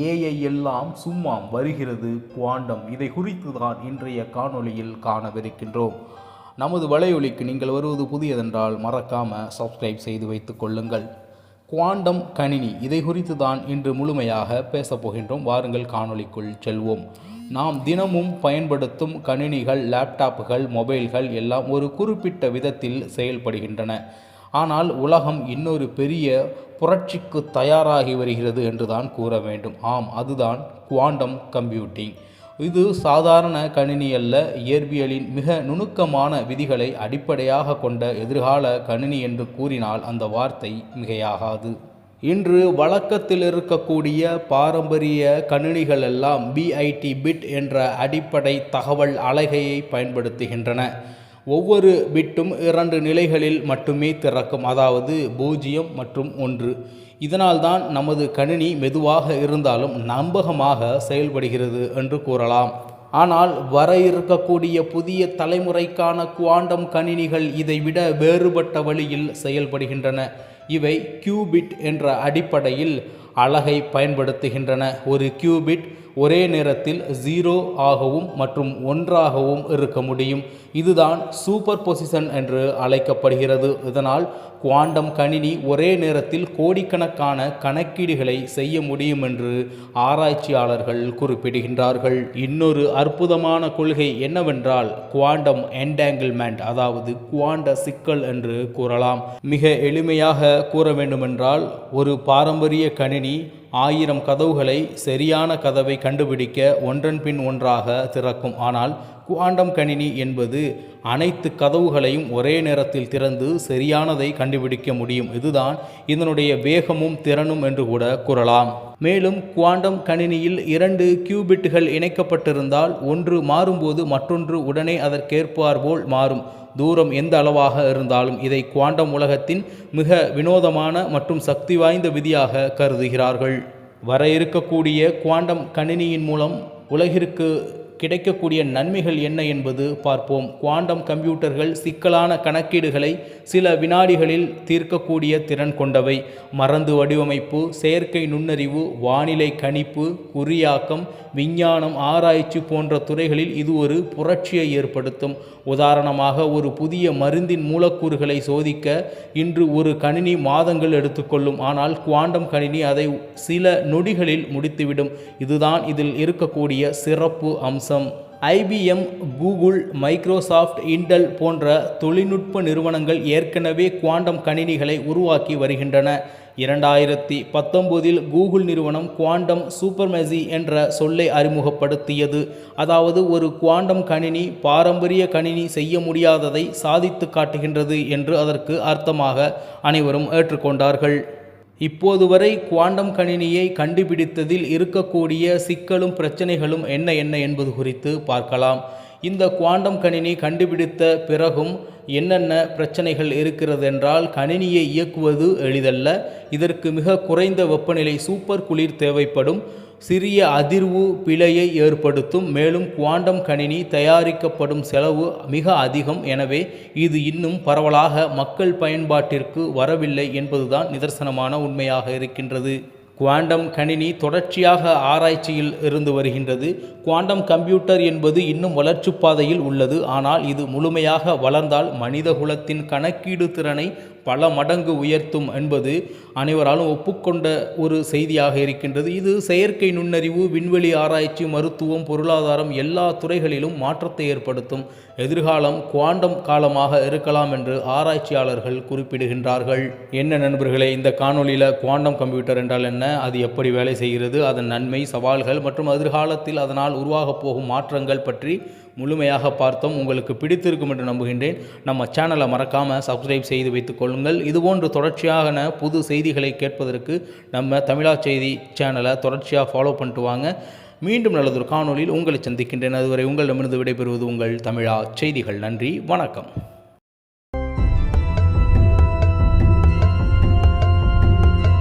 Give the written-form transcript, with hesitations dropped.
AI எல்லாம் சும்மா வருகிறது குவாண்டம். இதை குறித்து தான் இன்றைய காணொளியில் காணவிருக்கின்றோம். நமது வலையொலிக்கு நீங்கள் வருவது புதியதென்றால் மறக்காமல் சப்ஸ்கிரைப் செய்து வைத்துக் கொள்ளுங்கள். குவாண்டம் கணினி இதை குறித்து தான் இன்று முழுமையாக பேசப்போகின்றோம். வாருங்கள் காணொளிக்குள் செல்வோம். நாம் தினமும் பயன்படுத்தும் கணினிகள், லேப்டாப்புகள், மொபைல்கள் எல்லாம் ஒரு குறிப்பிட்ட விதத்தில் செயல்படுகின்றன. ஆனால் உலகம் இன்னொரு பெரிய புரட்சிக்கு தயாராகி வருகிறது என்று தான் கூற வேண்டும். ஆம், அதுதான் குவாண்டம் கம்ப்யூட்டிங். இது சாதாரண கணினி அல்ல, இயற்பியலின் மிக நுணுக்கமான விதிகளை அடிப்படையாக கொண்ட எதிர்கால கணினி என்று கூறினால் அந்த வார்த்தை மிகையாகாது. இன்று வழக்கத்தில் இருக்கக்கூடிய பாரம்பரிய கணினிகள் எல்லாம் பிட் என்ற அடிப்படை தகவல் அலகையை பயன்படுத்துகின்றன. ஒவ்வொரு பிட்டும் 2 நிலைகளில் மட்டுமே திறக்கும், அதாவது 0 மற்றும் 1. இதனால்தான் நமது கணினி மெதுவாக இருந்தாலும் நம்பகமாக செயல்படுகிறது என்று கூறலாம். ஆனால் வர இருக்கக்கூடிய புதிய தலைமுறைக்கான குவாண்டம் கணினிகள் இதைவிட வேறுபட்ட வழியில் செயல்படுகின்றன. இவை கியூபிட் என்ற அடிப்படையில் அலகை பயன்படுத்துகின்றன. ஒரு கியூபிட் ஒரே நேரத்தில் 0 ஆகவும் மற்றும் 1 ஆகவும் இருக்க முடியும். இதுதான் சூப்பர் பொசிஷன் என்று அழைக்கப்படுகிறது. இதனால் குவாண்டம் கணினி ஒரே நேரத்தில் கோடிக்கணக்கான கணக்கீடுகளை செய்ய முடியும் என்று ஆராய்ச்சியாளர்கள் குறிப்பிடுகின்றார்கள். இன்னொரு அற்புதமான கொள்கை என்னவென்றால் குவாண்டம் என்டாங்கிள்மெண்ட், அதாவது குவாண்ட சிக்கல் என்று கூறலாம். மிக எளிமையாக கூற வேண்டுமென்றால், ஒரு பாரம்பரிய கணினி 1000 கதவுகளை சரியான கதவை கண்டுபிடிக்க ஒன்றன் பின் ஒன்றாக திறக்கும். ஆனால் குவாண்டம் கணினி என்பது அனைத்து கதவுகளையும் ஒரே நேரத்தில் திறந்து சரியானதை கண்டுபிடிக்க முடியும். இதுதான் இதனுடைய வேகமும் திறனும் என்று கூட கூறலாம். மேலும் குவாண்டம் கணினியில் 2 கியூபிட்டுகள் இணைக்கப்பட்டிருந்தால் ஒன்று மாறும்போது மற்றொன்று உடனே அதற்கேற்பார் போல் மாறும். தூரம் எந்த அளவாக இருந்தாலும் இதை குவாண்டம் உலகத்தின் மிக வினோதமான மற்றும் சக்தி வாய்ந்த விதியாக கருதுகிறார்கள். வர இருக்கக்கூடிய குவாண்டம் கணினியின் மூலம் உலகிற்கு கிடைக்கக்கூடிய நன்மைகள் என்ன என்பது பார்ப்போம். குவாண்டம் கம்ப்யூட்டர்கள் சிக்கலான கணக்கீடுகளை சில வினாடிகளில் தீர்க்கக்கூடிய திறன் கொண்டவை. மருந்து வடிவமைப்பு, செயற்கை நுண்ணறிவு, வானிலை கணிப்பு, குறியாக்கம், விஞ்ஞானம், ஆராய்ச்சி போன்ற துறைகளில் இது ஒரு புரட்சியை ஏற்படுத்தும். உதாரணமாக, ஒரு புதிய மருந்தின் மூலக்கூறுகளை சோதிக்க இன்று ஒரு கணினி மாதங்கள் எடுத்துக்கொள்ளும். ஆனால் குவாண்டம் கணினி அதை சில நொடிகளில் முடித்துவிடும். இதுதான் இதில் இருக்கக்கூடிய சிறப்பு அம்சம். IBM, கூகுள், மைக்ரோசாஃப்ட், இன்டெல் போன்ற தொழில்நுட்ப நிறுவனங்கள் ஏற்கனவே குவாண்டம் கணினிகளை உருவாக்கி வருகின்றன. 2019 கூகுள் நிறுவனம் குவாண்டம் சூப்பர்மேசி என்ற சொல்லை அறிமுகப்படுத்தியது. அதாவது ஒரு குவாண்டம் கணினி பாரம்பரிய கணினி செய்ய முடியாததை சாதித்து காட்டுகின்றது என்று அதற்கு அர்த்தமாக அனைவரும் ஏற்றுக்கொண்டார்கள். இப்போது வரை குவாண்டம் கணினியை கண்டுபிடித்ததில் இருக்கக்கூடிய சிக்கலும் பிரச்சனைகளும் என்ன என்பது குறித்து பார்க்கலாம். இந்த குவாண்டம் கணினி கண்டுபிடித்த பிறகும் என்னென்ன பிரச்சனைகள் இருக்கிறது என்றால், கணினியை இயக்குவது எளிதல்ல. இதற்கு மிக குறைந்த வெப்பநிலை சூப்பர் குளிர் தேவைப்படும். சிறிய அதிர்வு பிழையை ஏற்படுத்தும். மேலும் குவாண்டம் கணினி தயாரிக்கப்படும் செலவு மிக அதிகம். எனவே இது இன்னும் பரவலாக மக்கள் பயன்பாட்டிற்கு வரவில்லை என்பதுதான் நிதர்சனமான உண்மையாக இருக்கின்றது. குவாண்டம் கணினி தொடர்ச்சியாக ஆராய்ச்சியில் இருந்து வருகின்றது. குவாண்டம் கம்ப்யூட்டர் என்பது இன்னும் வளர்ச்சி பாதையில் உள்ளது. ஆனால் இது முழுமையாக வளர்ந்தால் மனிதகுலத்தின் கணக்கீடு திறனை பல மடங்கு உயர்த்தும் என்பது அனைவராலும் ஒப்புக்கொண்ட ஒரு செய்தியாக இருக்கின்றது. இது செயற்கை நுண்ணறிவு, விண்வெளி ஆராய்ச்சி, மருத்துவம், பொருளாதாரம் எல்லா துறைகளிலும் மாற்றத்தை ஏற்படுத்தும். எதிர்காலம் குவாண்டம் காலமாக இருக்கலாம் என்று ஆராய்ச்சியாளர்கள் குறிப்பிடுகின்றார்கள். என்ன நண்பர்களே, இந்த காணொலியில் குவாண்டம் கம்ப்யூட்டர் என்றால் என்ன, அது எப்படி வேலை செய்கிறது, அதன் நன்மை, சவால்கள் மற்றும் எதிர்காலத்தில் அதனால் உருவாகப் போகும் மாற்றங்கள் பற்றி முழுமையாக பார்த்தோம். உங்களுக்கு பிடித்திருக்கும் என்று நம்புகின்றேன். நம்ம சேனலை மறக்காமல் சப்ஸ்கிரைப் செய்து வைத்துக் கொள்ளுங்கள். இதுபோன்று தொடர்ச்சியான புது செய்திகளை கேட்பதற்கு நம்ம தமிழா செய்தி சேனலை தொடர்ச்சியாக ஃபாலோ பண்ணிட்டு வாங்க. மீண்டும் நல்லதொரு காணொலியில் உங்களை சந்திக்கின்றேன். அதுவரை உங்களிடமிருந்து விடைபெறுவது உங்கள் தமிழா செய்திகள். நன்றி, வணக்கம்.